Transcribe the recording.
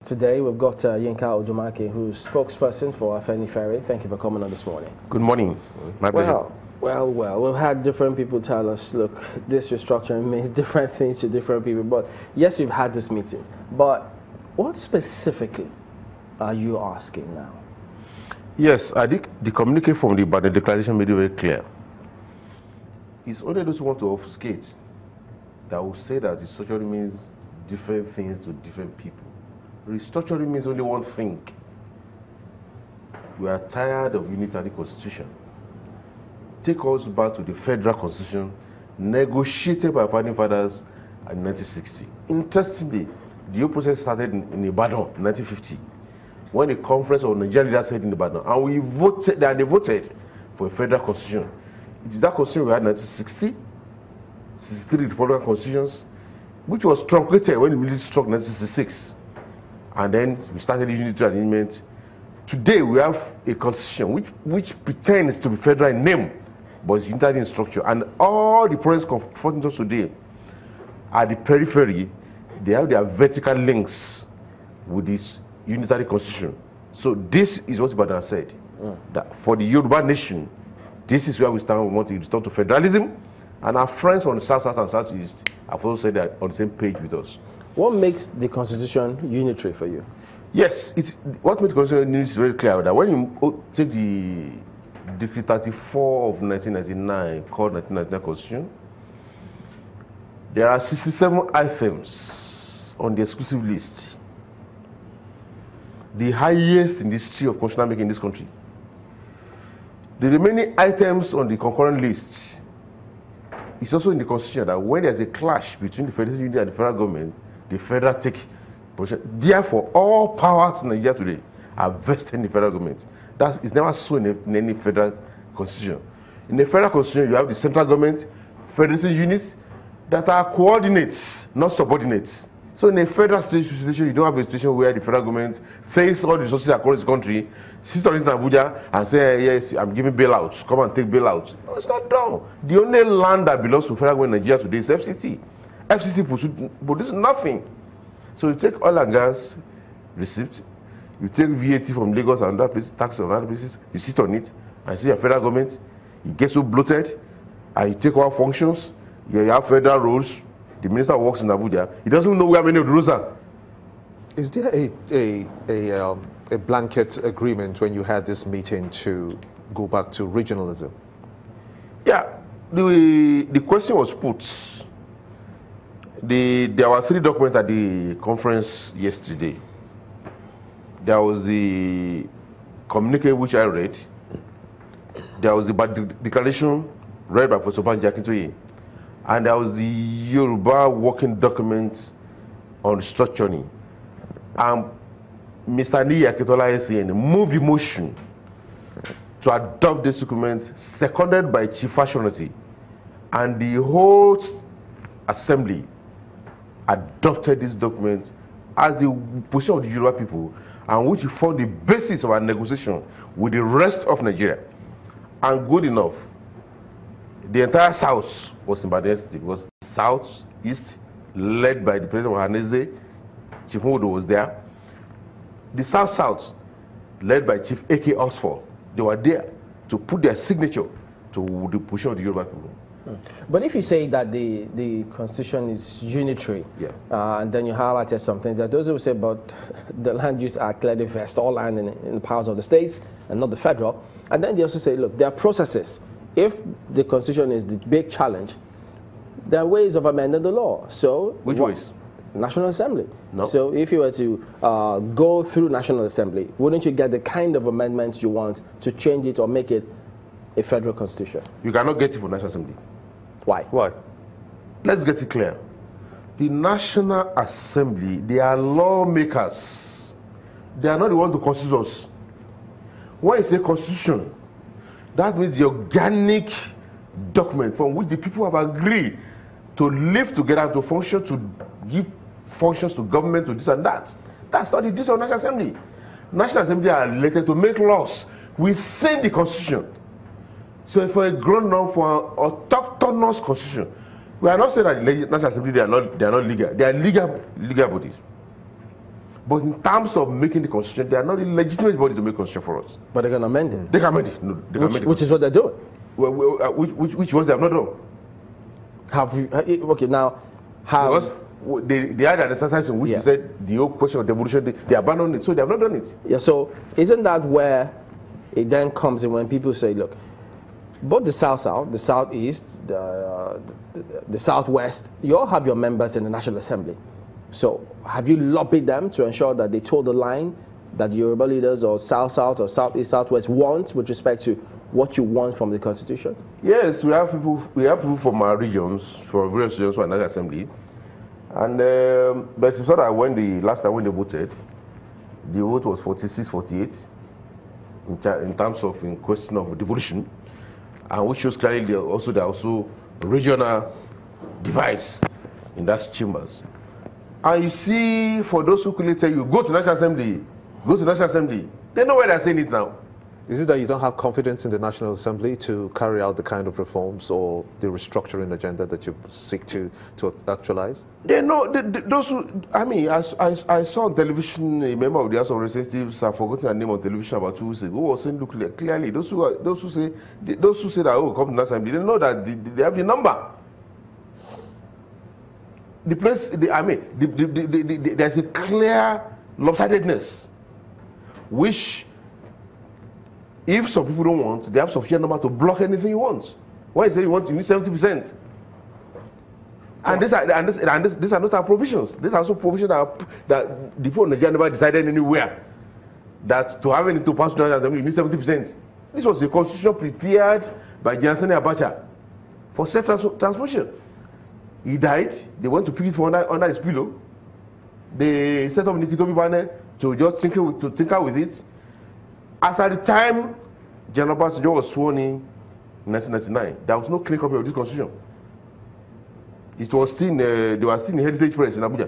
Today we've got Yinka Odumakin, who's spokesperson for Unitary. Thank you for coming on this morning. Good morning. My pleasure. Well, we've had different people tell us, look, this restructuring means different things to different people. But yes, you've had this meeting. But what specifically are you asking now? Yes, I think the communique from the declaration made it very clear. It's only those who want to obfuscate that will say that restructuring means different things to different people. Restructuring means only one thing. We are tired of unitary constitution. Take us back to the federal constitution negotiated by founding fathers in 1960. Interestingly, the whole process started in Ibadan in 1950 when the conference of Nigerian leaders held in Ibadan, and they voted for a federal constitution. It is that constitution we had in 1960, 63 Republican constitutions, which was truncated when the military struck in 1966. And then we started the unitary arrangement. Today we have a constitution which pretends to be federal in name, but it's unitary in structure. And all the problems confronting us today at the periphery, they have their vertical links with this unitary constitution. So this is what Ibadan said, that for the Yoruba nation, this is where we stand. We want to return to federalism. And our friends on the South and Southeast have also said that on the same page with us. What makes the constitution unitary for you? Yes, what makes the constitution unitary is very clear. That when you take the Decree 34 of 1999, called 1999 Constitution, there are 67 items on the exclusive list, the highest in the history of constitutional making in this country. The remaining items on the concurrent list is also in the constitution that when there's a clash between the federal unit and the federal government, the federal take position. Therefore, all powers in Nigeria today are vested in the federal government. That is never so in any federal constitution. In the federal constitution, you have the central government, federation units that are coordinates, not subordinates. So in a federal situation, you don't have a situation where the federal government takes all the resources across the country, sits on it in Abuja and say, yes, I'm giving bailouts, come and take bailouts. No, it's not done. The only land that belongs to federal government in Nigeria today is FCT. FCT produces nothing. So you take oil and gas receipt, you take VAT from Lagos and other places, tax on other places, you sit on it, and see your federal government, you get so bloated, and you take all functions, you have federal roles, the minister works in Abuja, he doesn't know where many of the rules are. Is there a blanket agreement when you had this meeting to go back to regionalism? Yeah, the question was put. There were 3 documents at the conference yesterday. There was the communique which I read. There was the declaration read by Professor Banji Akintoye. And there was the Yoruba working document on restructuring. And Mr. Niyi Akintola SCN moved the motion to adopt this document, seconded by Chief Fashionati. And the whole assembly adopted this document as the position of the Yoruba people, and which formed the basis of our negotiation with the rest of Nigeria. And good enough, the entire South was in Ibadan State. It was South, East, led by the President of Haneze. Chief Modo was there. The South, led by Chief A.K. Oxford. They were there to put their signature to the position of the Yoruba people. But if you say that the constitution is unitary, and then you highlighted some things that those who say about the Land Use Act clearly vests all land in the powers of the states and not the federal, and then they also say, look, there are processes. If the constitution is the big challenge, there are ways of amending the law. So which ways? National Assembly. No. So if you were to go through National Assembly, wouldn't you get the kind of amendments you want to change it or make it a federal constitution? You cannot get it from National Assembly. Why? Why? Let's get it clear. The National Assembly, they are lawmakers. They are not the ones to constitute us. When you say constitution, that means the organic document from which the people have agreed to live together, to function, to give functions to government, to this and that. That's not the duty of National Assembly. National Assembly are elected to make laws within the constitution. So for a grown-up, for an autochthonous constitution, we are not saying that the National Assembly they are not legal. They are legal bodies. But in terms of making the constitution, they are not the legitimate body to make constitution for us. But they can amend it. They can amend it. No, they can amend it. Which is what they're doing. Well, which ones they have not done? Have you? Okay, now have. Because they had an exercise in which they said the whole question of devolution, they abandoned it, so they have not done it. Yeah, so isn't that where it then comes in when people say, look, both the South-South, the Southeast, the Southwest, you all have your members in the National Assembly. So have you lobbied them to ensure that they toe the line that the Yoruba leaders or South-South or Southeast, Southwest want with respect to what you want from the Constitution? Yes, we have people from our regions, from various regions, from the National Assembly. And but you saw that last time when they voted, the vote was 46-48 in terms of in question of devolution, and which shows clearly there are also regional divides in that chambers. And you see, for those who couldn't tell you, go to National Assembly, they know where they're saying it now. Is it that you don't have confidence in the National Assembly to carry out the kind of reforms or the restructuring agenda that you seek to actualize? They know, those who, I mean, I saw on television a member of the House of Representatives, I've forgotten her name on television about 2 weeks ago, who was saying, look, clearly, those who say that, oh, come to the National Assembly, they know that they have the number. The place, there's a clear lopsidedness, which, if some people don't want, they have sufficient number to block anything you want. Why is it you need 70%? And these are not our provisions. These are also provisions that the people in Nigeria never decided anywhere that to have anything to pass to the Assembly, you need 70%. This was a constitution prepared by Johnson Abacha for self-transmission. He died. They went to pick it from under his pillow. They set up Nikito Bibane to just tinker with it. As at the time General Obasanjo was sworn in 1999, there was no clean copy of this constitution. It was still they were still in Heritage Press in Abuja.